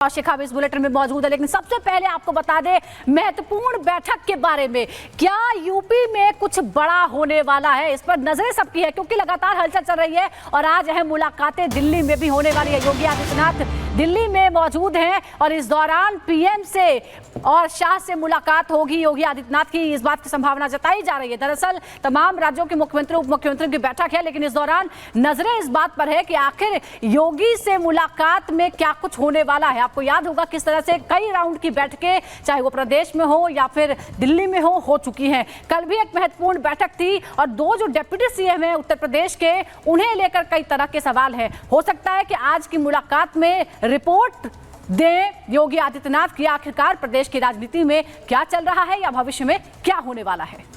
शिखा भी इस बुलेटिन में मौजूद है, लेकिन सबसे पहले आपको बता दें महत्वपूर्ण बैठक के बारे में। क्या यूपी में कुछ बड़ा होने वाला है, इस पर नजरें सबकी है क्योंकि लगातार हलचल चल रही है और आज अहम मुलाकातें दिल्ली में भी होने वाली है। योगी आदित्यनाथ दिल्ली में मौजूद हैं और इस दौरान पीएम से और शाह से मुलाकात होगी। योगी आदित्यनाथ की इस बात की संभावना जताई जा रही है। दरअसल तमाम राज्यों के मुख्यमंत्री उप मुख्यमंत्रियों की बैठक है, लेकिन इस दौरान नजरें इस बात पर है कि आखिर योगी से मुलाकात में क्या कुछ होने वाला है। आपको याद होगा किस तरह से कई राउंड की बैठकें चाहे वो प्रदेश में हो या फिर दिल्ली में हो चुकी हैं। कल भी एक महत्वपूर्ण बैठक थी और दो जो डिप्टी सीएम हैं उत्तर प्रदेश के, उन्हें लेकर कई तरह के सवाल हैं। हो सकता है कि आज की मुलाकात में रिपोर्ट दें योगी आदित्यनाथ की आखिरकार प्रदेश की राजनीति में क्या चल रहा है या भविष्य में क्या होने वाला है।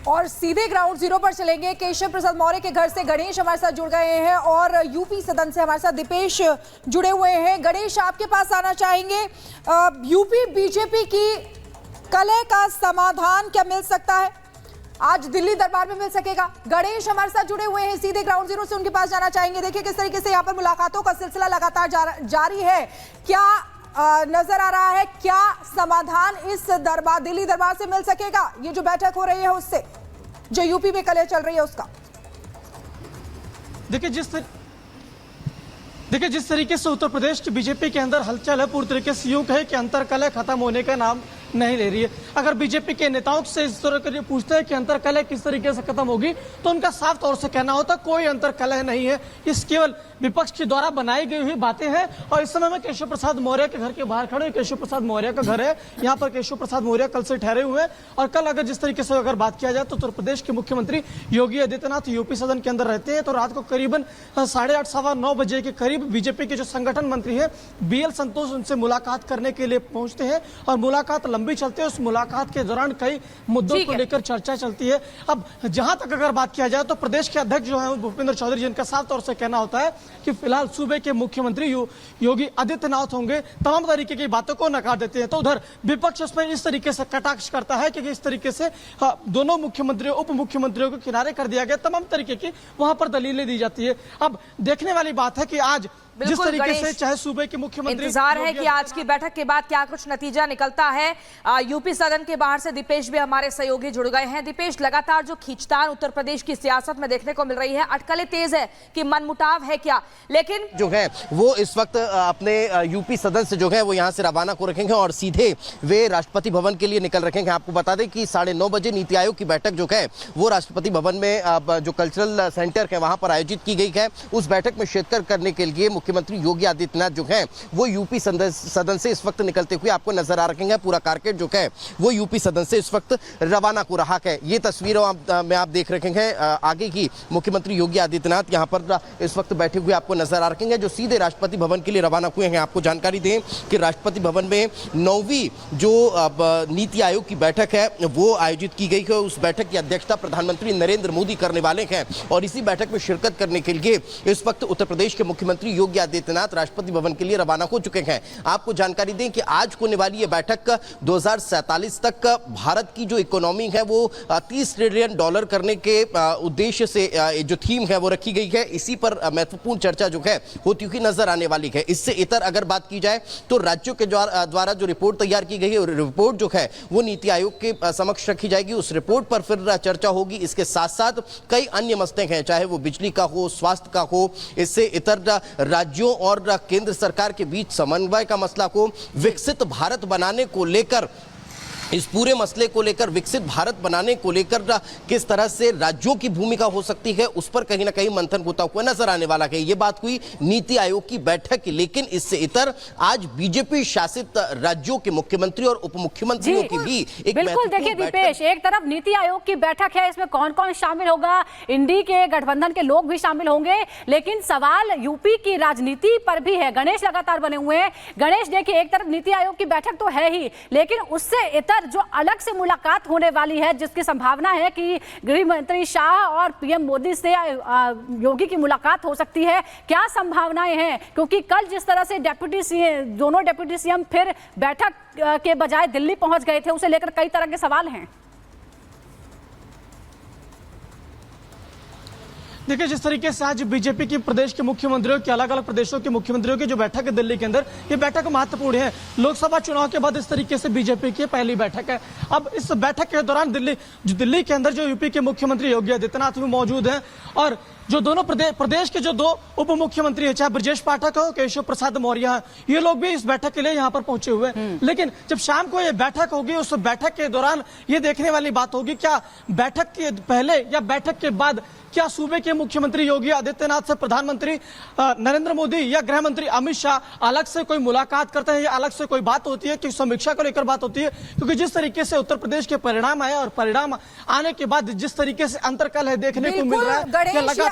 और सीधे ग्राउंड जीरो पर चलेंगे। केशव प्रसाद मौर्य के घर से गणेश हमारे साथ जुड़ गए हैं और यूपी सदन से हमारे साथ दीपेश जुड़े हुए हैं। गणेश, आपके पास आना चाहेंगे। यूपी बीजेपी की कलह का समाधान क्या मिल सकता है, आज दिल्ली दरबार में मिल सकेगा? गणेश हमारे साथ जुड़े हुए हैं सीधे ग्राउंड जीरो से, उनके पास जाना चाहेंगे। देखिए किस तरीके से यहाँ पर मुलाकातों का सिलसिला लगातार जारी है। क्या नजर आ रहा है, क्या समाधान इस दिल्ली दरबार से मिल सकेगा? ये जो बैठक हो रही है उससे, जो यूपी में कलह चल रही है उसका। देखिए जिस तरीके से उत्तर प्रदेश की बीजेपी के अंदर हलचल है, पूरी तरीके से यूं कहे कि अंतर कलह खत्म होने का नाम नहीं ले रही है। अगर बीजेपी के नेताओं से इस तरह के पूछते हैं कि अंतर कलह किस तरीके से खत्म होगी, तो उनका साफ तौर से कहना होता कोई अंतर कलह नहीं है, इस केवल विपक्ष के द्वारा बनाई गई हुई बातें हैं। और इस समय में केशव प्रसाद मौर्य के घर के बाहर खड़े, केशव प्रसाद मौर्य का घर है, यहाँ पर केशव प्रसाद मौर्य कल से ठहरे हुए हैं। और कल अगर जिस तरीके से अगर बात किया जाए तो उत्तर प्रदेश के मुख्यमंत्री योगी आदित्यनाथ यूपी सदन के अंदर रहते हैं, तो रात को करीबन 8:30 सवा 9 बजे के करीब बीजेपी के जो संगठन मंत्री है BL संतोष उनसे मुलाकात करने के लिए पहुंचते हैं और मुलाकात लंबी चलती है। उस मुलाकात के दौरान कई मुद्दों को लेकर चर्चा चलती है। अब जहां तक अगर बात किया जाए तो प्रदेश के अध्यक्ष जो है भूपेंद्र चौधरी, जिनका साफ तौर से कहना होता है कि फिलहाल सूबे के मुख्यमंत्री योगी आदित्यनाथ होंगे, तमाम तरीके की बातों को नकार देते हैं। तो उधर विपक्ष उसमें इस तरीके से कटाक्ष करता है कि इस तरीके से दोनों मुख्यमंत्रियों उप मुख्यमंत्रियों को किनारे कर दिया गया, तमाम तरीके की वहां पर दलीलें दी जाती है। अब देखने वाली बात है कि आज जिस तरीके से चाहे सूबे के मुख्यमंत्री, इंतजार है कि आज की बैठक के बाद क्या कुछ नतीजा निकलता है। यूपी सदन के बाहर से दीपेश भी हमारे सहयोगी जुड़ गए हैं। दीपेश, लगातार जो खींचतान उत्तर प्रदेश की सियासत में देखने को मिल रही है, अटकलें तेज है कि मनमुटाव है क्या, लेकिन जो है वो इस वक्त अपने यूपी सदन से जो है वो यहाँ से रवाना को रखेंगे और सीधे वे राष्ट्रपति भवन के लिए निकल रखेंगे। आपको बता दें कि 9:30 बजे नीति आयोग की बैठक जो है वो राष्ट्रपति भवन में जो कल्चरल सेंटर है वहां पर आयोजित की गई है। उस बैठक में शिरकत करने के लिए मुख्यमंत्री योगी आदित्यनाथ जो है वो यूपी सदन से इस वक्त निकलते हुए आपको नजर आ रखेंगे। पूरा कारकेट जो है वो यूपी सदन से इस वक्त रवाना को रहा है। ये तस्वीरों में आप देख रखे हैं आगे की मुख्यमंत्री योगी आदित्यनाथ यहाँ पर इस वक्त बैठे हुए आपको नजर आ रखेंगे, जो सीधे राष्ट्रपति भवन के लिए रवाना हुए हैं। आपको जानकारी दें कि राष्ट्रपति भवन में 9वीं जो नीति आयोग की बैठक है वो आयोजित की गई है। उस बैठक की अध्यक्षता प्रधानमंत्री नरेंद्र मोदी करने वाले हैं और इसी बैठक में शिरकत करने के लिए इस वक्त उत्तर प्रदेश के मुख्यमंत्री योगी आदित्यनाथ राष्ट्रपति भवन के लिए रवाना हो चुके हैं। आपको जानकारी दें कि आज होने वाली यह बैठक 2047 तक भारत की जो इकोनॉमी है वो $30 ट्रिलियन करने के उद्देश्य से जो थीम है वो रखी गई है। इसी पर महत्वपूर्ण चर्चा जो है होती हुई नजर आने वाली है। इससे इतर अगर बात की जाए तो राज्यों के द्वारा जो रिपोर्ट तैयार की गई है, रिपोर्ट जो है वो नीति आयोग के समक्ष रखी जाएगी। उस रिपोर्ट पर फिर चर्चा होगी। इसके साथ साथ कई अन्य मसले हैं, चाहे वो बिजली का हो, स्वास्थ्य का हो, इससे इतर राज्यों और केंद्र सरकार के बीच समन्वय का मसला को, विकसित भारत बनाने को लेकर, इस पूरे मसले को लेकर, विकसित भारत बनाने को लेकर किस तरह से राज्यों की भूमिका हो सकती है, उस पर कहीं ना कहीं मंथन होता हुआ नजर आने वाला है। ये बात हुई नीति आयोग की बैठक की, लेकिन इससे इतर आज बीजेपी शासित राज्यों के मुख्यमंत्री और उप मुख्यमंत्रियों की भी एक बिल्कुल। देखिए दीपेश, एक तरफ नीति आयोग की बैठक है, इसमें कौन कौन शामिल होगा, इंडी के गठबंधन के लोग भी शामिल होंगे, लेकिन सवाल यूपी की राजनीति पर भी है। गणेश लगातार बने हुए हैं। गणेश, देखिए एक तरफ नीति आयोग की बैठक तो है ही, लेकिन उससे इतर जो अलग से मुलाकात होने वाली है, जिसकी संभावना है कि गृह मंत्री शाह और पीएम मोदी से योगी की मुलाकात हो सकती है, क्या संभावनाएं हैं? क्योंकि कल जिस तरह से दोनों डिप्टी सीएम फिर बैठक के बजाय दिल्ली पहुंच गए थे, उसे लेकर कई तरह के सवाल हैं। देखिए, जिस तरीके से आज बीजेपी की प्रदेश के मुख्यमंत्रियों की, अलग अलग प्रदेशों के मुख्यमंत्रियों की जो बैठक है दिल्ली के अंदर, ये बैठक महत्वपूर्ण है। लोकसभा चुनाव के बाद इस तरीके से बीजेपी की पहली बैठक है। अब इस बैठक के दौरान दिल्ली के अंदर जो यूपी के मुख्यमंत्री योगी आदित्यनाथ भी मौजूद हैं और जो दोनों प्रदेश के जो दो उप मुख्यमंत्री है, चाहे ब्रजेश पाठक हो, केशव प्रसाद मौर्य है, ये लोग भी इस बैठक के लिए यहाँ पर पहुंचे हुए हैं। लेकिन जब शाम को ये बैठक होगी, उस बैठक के दौरान ये देखने वाली बात होगी, क्या बैठक के पहले या बैठक के बाद क्या सूबे के मुख्यमंत्री योगी आदित्यनाथ से प्रधानमंत्री नरेंद्र मोदी या गृह मंत्री अमित शाह अलग से कोई मुलाकात करते हैं या अलग से कोई बात होती है कि समीक्षा को लेकर बात होती है? क्योंकि जिस तरीके से उत्तर प्रदेश के परिणाम आए और परिणाम आने के बाद जिस तरीके से अंतरकलह देखने को मिल रहा है,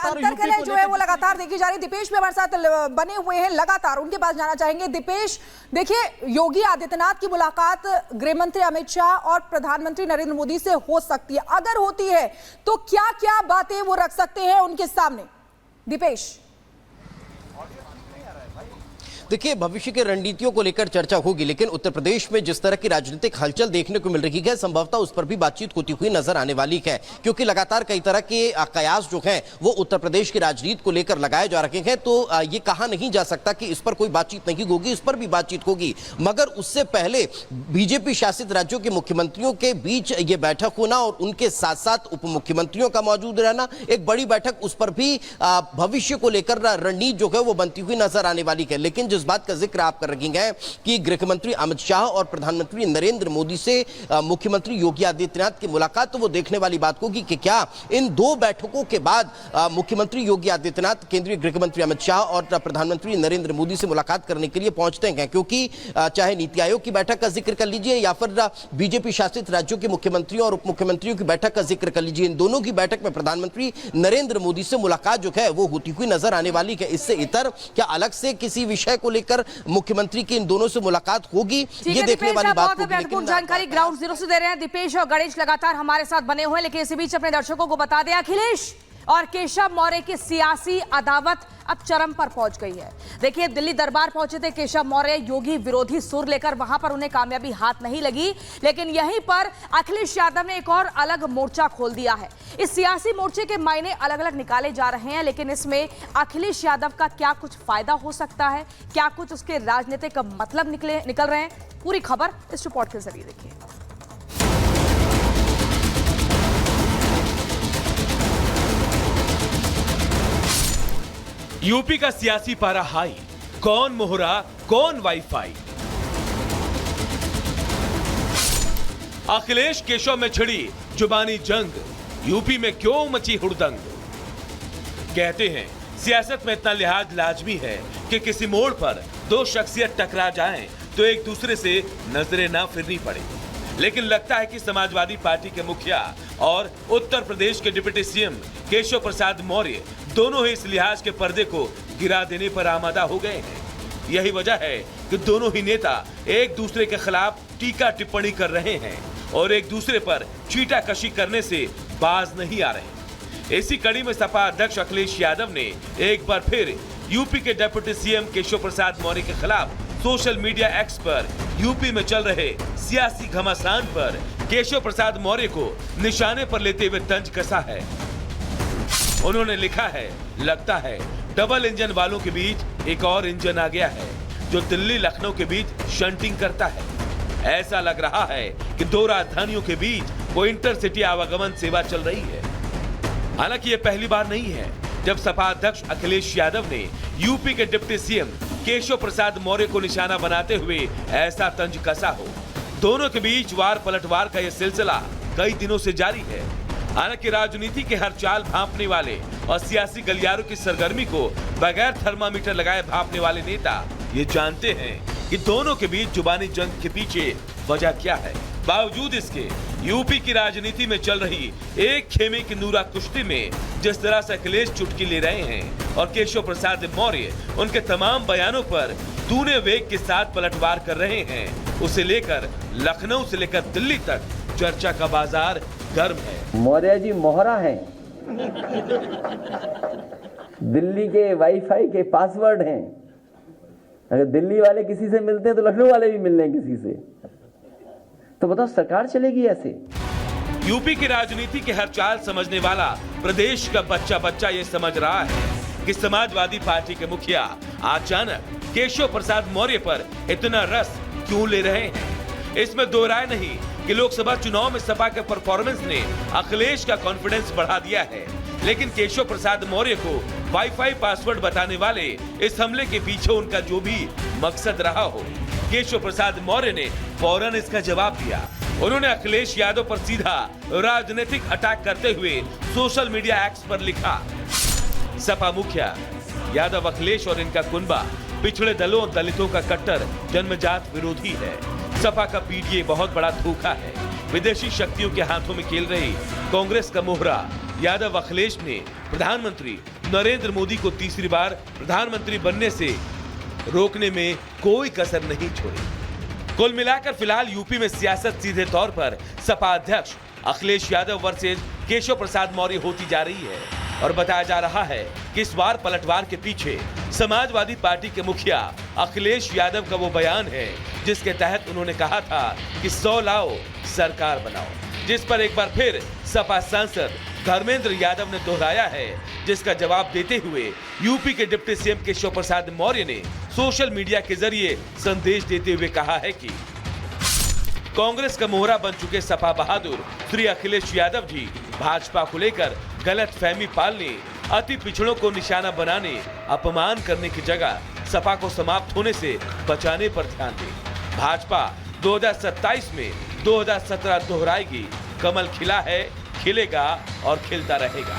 अंतरकलह जो है वो लगातार देखी जा रही है। दीपेश भी हमारे साथ बने हुए हैं लगातार, उनके पास जाना चाहेंगे। दीपेश, देखिए, योगी आदित्यनाथ की मुलाकात गृह मंत्री अमित शाह और प्रधानमंत्री नरेंद्र मोदी से हो सकती है। अगर होती है तो क्या क्या बातें वो रख सकते हैं उनके सामने? दीपेश, देखिए, भविष्य की रणनीतियों को लेकर चर्चा होगी, लेकिन उत्तर प्रदेश में जिस तरह की राजनीतिक हलचल देखने को मिल रही है, संभवतः उस पर भी बातचीत होती हुई नजर आने वाली है, क्योंकि लगातार कई तरह के कयास जो हैं वो उत्तर प्रदेश की राजनीति को लेकर लगाए जा रहे हैं। तो ये कहा नहीं जा सकता कि इस पर कोई बातचीत नहीं होगी, इस पर भी बातचीत होगी, मगर उससे पहले बीजेपी शासित राज्यों के मुख्यमंत्रियों के बीच ये बैठक होना और उनके साथ साथ उप मुख्यमंत्रियों का मौजूद रहना, एक बड़ी बैठक, उस पर भी भविष्य को लेकर रणनीति जो है वो बनती हुई नजर आने वाली है। लेकिन जिस बात का जिक्र आप कर रही हैं कि गृह मंत्री अमित शाह और प्रधानमंत्री नरेंद्र मोदी से मुख्यमंत्री योगी आदित्यनाथ की मुलाकात, तो वो देखने वाली बात होगी कि क्या इन दो बैठकों के बाद मुख्यमंत्री योगी आदित्यनाथ केंद्रीय गृह मंत्री अमित शाह और प्रधानमंत्री नरेंद्र मोदी से मुलाकात करने के लिए पहुंचते हैं, क्योंकि चाहे नीति आयोग की बैठक का जिक्र कर लीजिए या फिर बीजेपी शासित राज्यों के मुख्यमंत्रियों और उप मुख्यमंत्रियों की बैठक का जिक्र कर लीजिए, इन दोनों की बैठक में प्रधानमंत्री नरेंद्र मोदी से मुलाकात जो है वो होती हुई नजर आने वाली है। इससे इतर क्या अलग से किसी विषय को लेकर मुख्यमंत्री की इन दोनों से मुलाकात होगी, ये देखने वाली बात होगी। महत्वपूर्ण जानकारी ग्राउंड जीरो से दे रहे हैं दीपेश और गणेश, लगातार हमारे साथ बने हुए हैं। लेकिन इसी बीच अपने दर्शकों को बता दें, अखिलेश और केशव मौर्य की सियासी अदावत अब चरम पर पहुंच गई है। देखिए, दिल्ली दरबार पहुंचे थे केशव मौर्य, योगी विरोधी सुर लेकर, वहां पर उन्हें कामयाबी हाथ नहीं लगी, लेकिन यहीं पर अखिलेश यादव ने एक और अलग मोर्चा खोल दिया है। इस सियासी मोर्चे के मायने अलग अलग निकाले जा रहे हैं, लेकिन इसमें अखिलेश यादव का क्या कुछ फायदा हो सकता है, क्या कुछ उसके राजनीतिक मतलब निकल रहे हैं, पूरी खबर इस रिपोर्ट के जरिए देखिए। यूपी का सियासी पारा हाई, कौन मोहरा कौन वाईफाई। अखिलेश केशव में छिड़ी जुबानी जंग, यूपी में क्यों मची हुड़दंग। कहते हैं सियासत में इतना लिहाज लाजमी है कि किसी मोड़ पर दो शख्सियत टकरा जाएं तो एक दूसरे से नजरें ना फिरनी पड़े, लेकिन लगता है कि समाजवादी पार्टी के मुखिया और उत्तर प्रदेश के डिप्टी सीएम केशव प्रसाद मौर्य दोनों ही इस लिहाज के पर्दे को गिरा देने पर आमादा हो गए हैं। यही वजह है कि दोनों ही नेता एक दूसरे के खिलाफ टीका टिप्पणी कर रहे हैं और एक दूसरे पर चीटाकशी करने से बाज नहीं आ रहे। इसी कड़ी में सपा अध्यक्ष अखिलेश यादव ने एक बार फिर यूपी के डिप्टी सीएम केशव प्रसाद मौर्य के खिलाफ सोशल मीडिया एक्स पर यूपी में चल रहे सियासी घमासान पर केशव प्रसाद मौर्य को निशाने पर लेते हुए तंज कसा है। उन्होंने लिखा है, लगता है डबल इंजन वालों के बीच एक और इंजन आ गया है जो दिल्ली लखनऊ के बीच शंटिंग करता है। ऐसा लग रहा है कि दो राजधानियों के बीच वो इंटरसिटी आवागमन सेवा चल रही है। हालांकि ये पहली बार नहीं है जब सपा अध्यक्ष अखिलेश यादव ने यूपी के डिप्टी सीएम केशव प्रसाद मौर्य को निशाना बनाते हुए ऐसा तंज कसा हो। दोनों के बीच वार पलटवार का यह सिलसिला कई दिनों से जारी है। हालांकि राजनीति के हर चाल भांपने वाले और सियासी गलियारों की सरगर्मी को बगैर थर्मामीटर लगाए भांपने वाले नेता ये जानते हैं कि दोनों के बीच जुबानी जंग के पीछे वजह क्या है। बावजूद इसके यूपी की राजनीति में चल रही एक खेमे की नूरा कुश्ती में जिस तरह से अखिलेश चुटकी ले रहे हैं और केशव प्रसाद मौर्य उनके तमाम बयानों पर दूने वेग के साथ पलटवार कर रहे हैं, उसे लेकर लखनऊ से लेकर दिल्ली तक चर्चा का बाजार गर्म है। मौर्य जी मोहरा हैं, दिल्ली के वाईफाई के पासवर्ड हैं। अगर दिल्ली वाले किसी से मिलते हैं तो लखनऊ वाले भी मिल रहे हैं किसी से, तो बताओ सरकार चलेगी ऐसे? यूपी की राजनीति के हर चाल समझने वाला प्रदेश का बच्चा बच्चा ये समझ रहा है कि समाजवादी पार्टी के मुखिया अचानक केशव प्रसाद मौर्य पर इतना रस क्यों ले रहे हैं। इसमें दो राय नहीं कि लोकसभा चुनाव में सपा के परफॉर्मेंस ने अखिलेश का कॉन्फिडेंस बढ़ा दिया है, लेकिन केशव प्रसाद मौर्य को वाईफाई पासवर्ड बताने वाले इस हमले के पीछे उनका जो भी मकसद रहा हो, केशव प्रसाद मौर्य ने फौरन इसका जवाब दिया। उन्होंने अखिलेश यादव पर सीधा राजनीतिक अटैक करते हुए सोशल मीडिया एक्स पर लिखा, सपा मुखिया यादव अखिलेश और इनका कुनबा पिछड़े दलों और दलितों का कट्टर जन्मजात विरोधी है। सपा का पीडीए बहुत बड़ा धोखा है। विदेशी शक्तियों के हाथों में खेल रही कांग्रेस का मोहरा यादव अखिलेश ने प्रधानमंत्री नरेंद्र मोदी को तीसरी बार प्रधानमंत्री बनने से रोकने में कोई कसर नहीं छोड़ी। कुल मिलाकर फिलहाल यूपी में सियासत सीधे तौर पर सपा अध्यक्ष अखिलेश यादव वर्सेज केशव प्रसाद मौर्य होती जा रही है और बताया जा रहा है कि इस बार पलटवार के पीछे समाजवादी पार्टी के मुखिया अखिलेश यादव का वो बयान है जिसके तहत उन्होंने कहा था कि 100 लाओ सरकार बनाओ, जिस पर एक बार फिर सपा सांसद धर्मेंद्र यादव ने दोहराया है, जिसका जवाब देते हुए यूपी के डिप्टी सीएम केशव प्रसाद मौर्य ने सोशल मीडिया के जरिए संदेश देते हुए कहा है कि कांग्रेस का मोहरा बन चुके सपा बहादुर श्री अखिलेश यादव जी भाजपा को लेकर गलत फहमी पालने, अति पिछड़ों को निशाना बनाने, अपमान करने की जगह सपा को समाप्त होने से बचाने पर ध्यान दें। भाजपा 2027 में 2017 दोहराएगी, कमल खिला है, खिलेगा और खिलता रहेगा।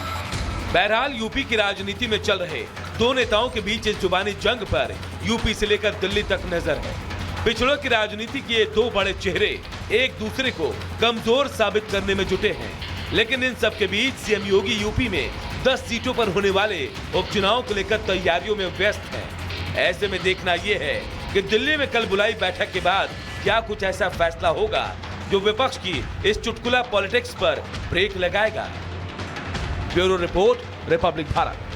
बहरहाल यूपी की राजनीति में चल रहे दो नेताओं के बीच इस जुबानी जंग पर यूपी से लेकर दिल्ली तक नजर है। पिछड़ों की राजनीति के ये दो बड़े चेहरे एक दूसरे को कमजोर साबित करने में जुटे हैं, लेकिन इन सब के बीच सीएम योगी यूपी में 10 सीटों पर होने वाले उपचुनाव को लेकर तैयारियों में व्यस्त हैं। ऐसे में देखना यह है कि दिल्ली में कल बुलाई बैठक के बाद क्या कुछ ऐसा फैसला होगा जो विपक्ष की इस चुटकुला पॉलिटिक्स पर ब्रेक लगाएगा। Bureau report, Republic Bharat.